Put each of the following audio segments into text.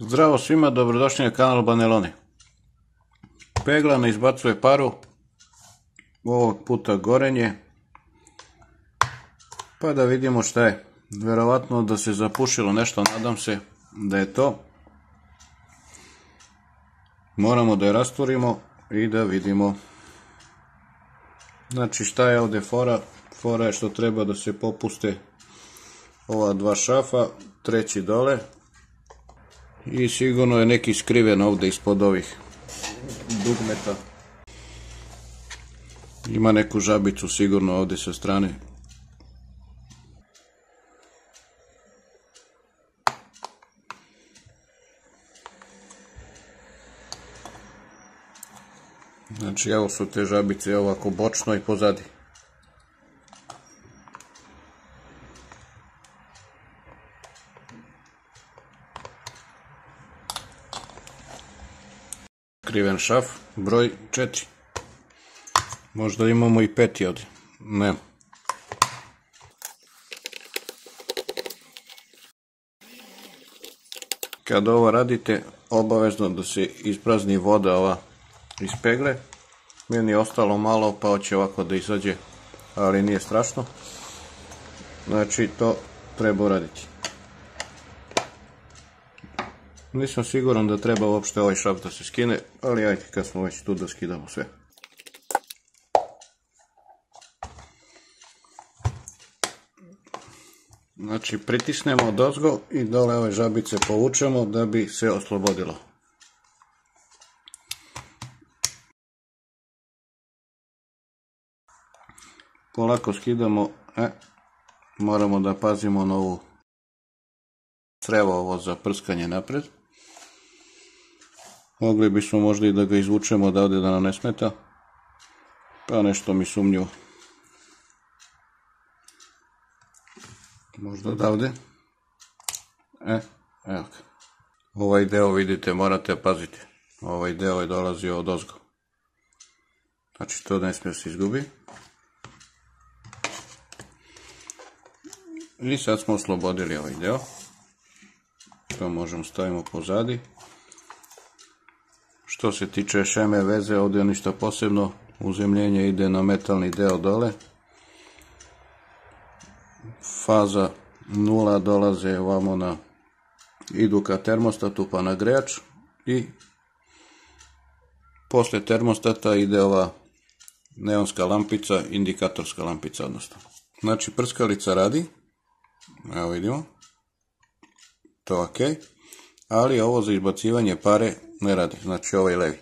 Zdravo svima, dobrodošli na kanal Baneloni. Pegla ne izbacuje paru, ovog puta gorenje, pa da vidimo šta je. Vjerovatno da se zapušilo nešto, nadam se da je to. Moramo da je rastvorimo i da vidimo. Znači šta je ovdje fora? Fora je što treba da se popuste ova dva šafa, treći dole. I sigurno je neki skriven ovdje ispod ovih dugmeta. Ima neku žabicu sigurno ovdje sa strane. Znači evo su te žabice ovako bočno i pozadi. Skriven šaf, broj 4. Možda imamo i 5 ovdje. Ne. Kad ovo radite, obavezno da se isprazni voda ova iz pegle. Meni je ostalo malo, pa hoće ovako da izađe, ali nije strašno. Znači to treba uraditi. Nisam siguran da treba uopšte ovaj šaf da se skine, ali ajde kad smo već tu da skidamo sve. Znači pritisnemo odozgo i dole ove žabice povučemo da bi se oslobodilo. Polako skidamo, moramo da pazimo na ovu crevo ovo za prskanje napred. Mogli bismo možda i da ga izvučemo odavde da nam ne smeta, pa nešto mi sumnjivo. Možda odavde. Evo ga. Ovaj deo vidite morate paziti. Ovaj deo je dolazio od ozgo. Znači to ne smije se izgubi. I sad smo oslobodili ovaj deo. To možemo stavimo pozadi. Što se tiče šeme veze, ovdje ništa posebno. Uzemljenje ide na metalni deo dole. Faza 0 dolaze ovamo na, idu ka termostatu pa na grejač i posle termostata ide ova neonska lampica, indikatorska lampica odnosno. Znači prskalica radi, evo vidimo, to ok, ali ovo za izbacivanje pare ne radi, znači ovaj levi.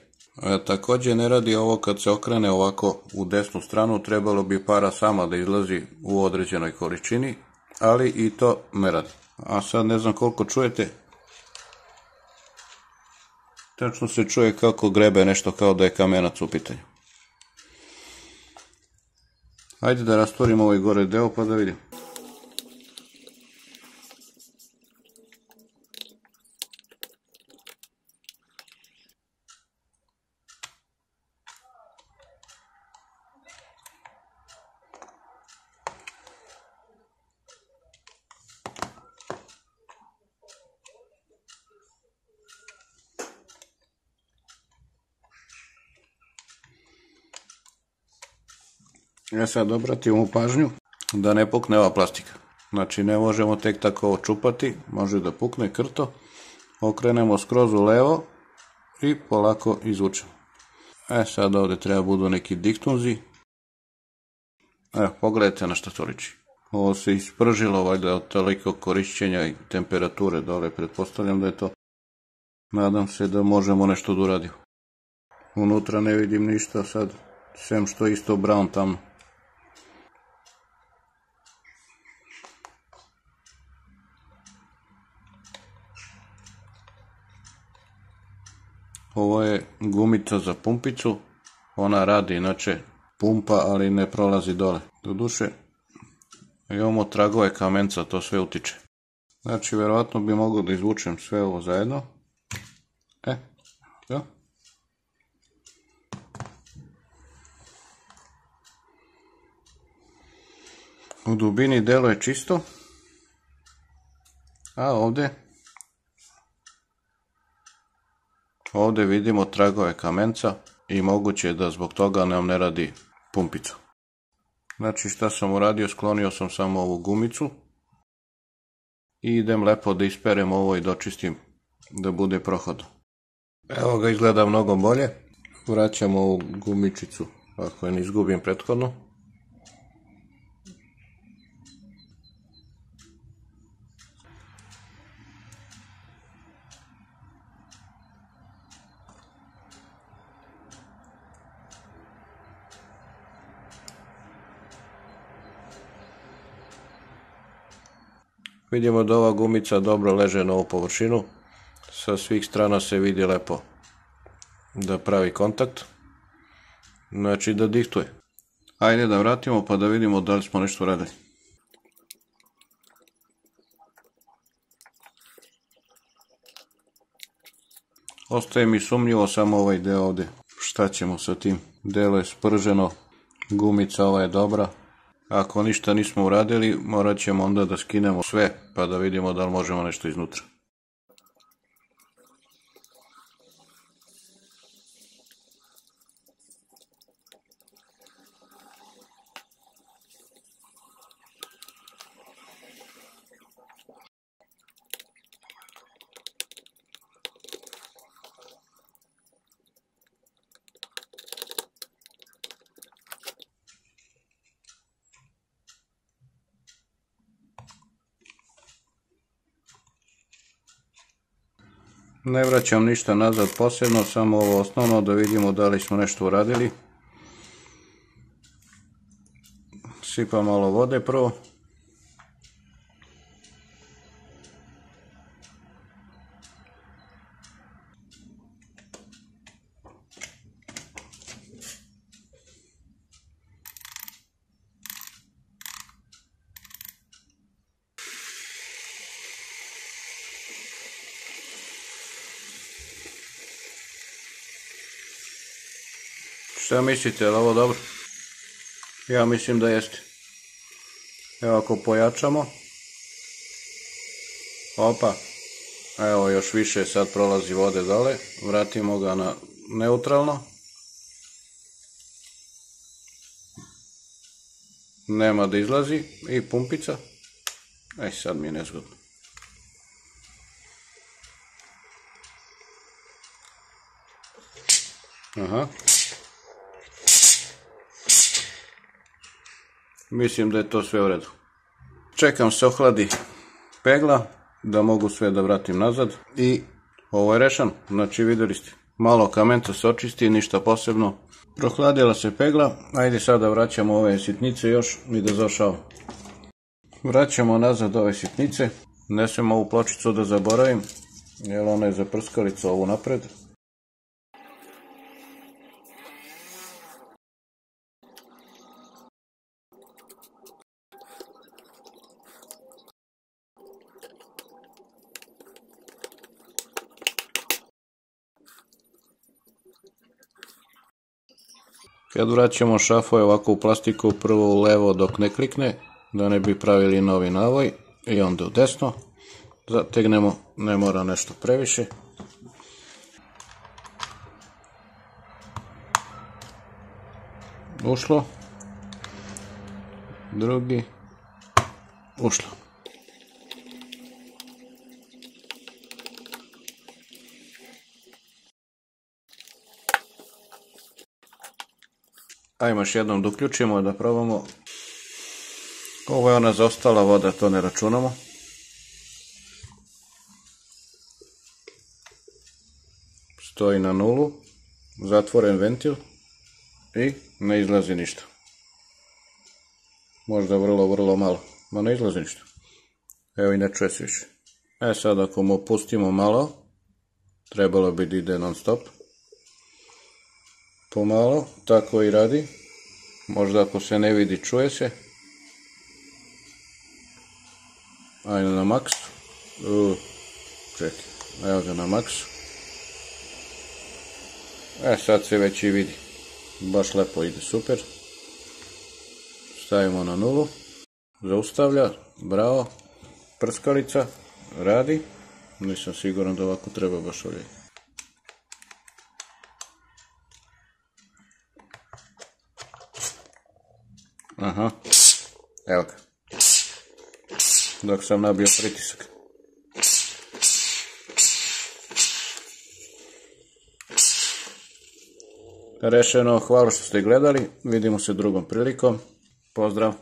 Također ne radi ovo kad se okrene ovako u desnu stranu, trebalo bi para sama da izlazi u određenoj količini, ali i to ne radi. A sad ne znam koliko čujete, tačno se čuje kako grebe nešto kao da je kamenac u pitanju. Hajde da rastvorimo ovaj gore deo pa da vidimo. Ja sad obratimo pažnju da ne pukne ova plastika. Znači ne možemo tek tako ovo čupati, može da pukne krto. Okrenemo skroz u levo i polako izvučemo. Sad ovdje treba budu neki diktunzi. Evo, pogledajte na što to liči. Ovo se ispržilo valjda od toliko korišćenja i temperature dole, pretpostavljam da je to. Nadam se da možemo nešto da uradimo. Unutra ne vidim ništa sad, sem što je isto brown tamo. Ovo je gumica za pumpicu, ona radi inače pumpa, ali ne prolazi dole. Doduše, imamo tragove kamenca, to sve utiče. Znači, vjerovatno bi mogao da izvučem sve ovo zajedno. Da. U dubini delo je čisto, a ovdje Ovdje vidimo tragove kamenca i moguće je da zbog toga nam ne radi pumpica. Znači šta sam uradio, sklonio sam samo ovu gumicu i idem lepo da isperem ovo i dočistim da bude prohodno. Evo ga, izgleda mnogo bolje. Vraćam ovu gumičicu ako je ne izgubim prethodno. Vidimo da ova gumica dobro leže na ovu površinu. Sa svih strana se vidi lepo da pravi kontakt. Znači da dihtuje. Ajde da vratimo pa da vidimo da li smo nešto radili. Ostaje mi sumnjivo samo ovaj deo ovdje. Šta ćemo sa tim? Delo je sprženo, gumica ova je dobra. Ako ništa nismo uradili, morat ćemo onda da skinemo sve pa da vidimo da li možemo nešto iznutra. Ne vraćam ništa nazad posebno, samo ovo osnovno da vidimo da li smo nešto uradili. Sipam malo vode prvo. Šta mislite, je li ovo dobro? Ja mislim da jeste. Evo ako pojačamo. Opa. Evo još više sad prolazi vode dole. Vratimo ga na neutralno. Nema da izlazi. I pumpica. Sad mi je nezgodno. Aha. Mislim da je to sve u redu. Čekam se ohladi pegla, da mogu sve da vratim nazad i ovo je rešeno. Znači vidjeli ste, malo kamenca se očisti, ništa posebno. Prohladila se pegla, ajde sada vraćamo ove sitnice još i da završavamo. Vraćamo nazad ove sitnice, ne smem ovu pločicu da zaboravim, jer ona je za prskalicu ovu napred. Kad vraćamo šafove ovako u plastiku, prvo u levo dok ne klikne, da ne bi pravili novi navoj, i onda u desno. Zategnemo, ne mora nešto previše. Ušlo. Drugi. Ušlo. Ajmo još jednom da uključimo da probamo. Ovo je ona zaostala voda, to ne računamo. Stoji na nulu, zatvoren ventil i ne izlazi ništa. Možda vrlo malo, ma ne izlazi ništa. Evo i ne čuje se više. Sad ako mu pustimo malo, trebalo bi da ide non stop. Pomalo, tako i radi. Možda ako se ne vidi, čuje se. Ajde na maks. Čekaj, evo ga na maks. Sad se već i vidi. Baš lepo ide, super. Stavimo na nulu. Zaustavlja, bravo. Prskalica, radi. Nisam siguran da ovako treba baš ovdje. Aha, evo ga. Dok sam nabio pritisak. Rešeno, hvala što ste gledali, vidimo se drugom prilikom, pozdrav.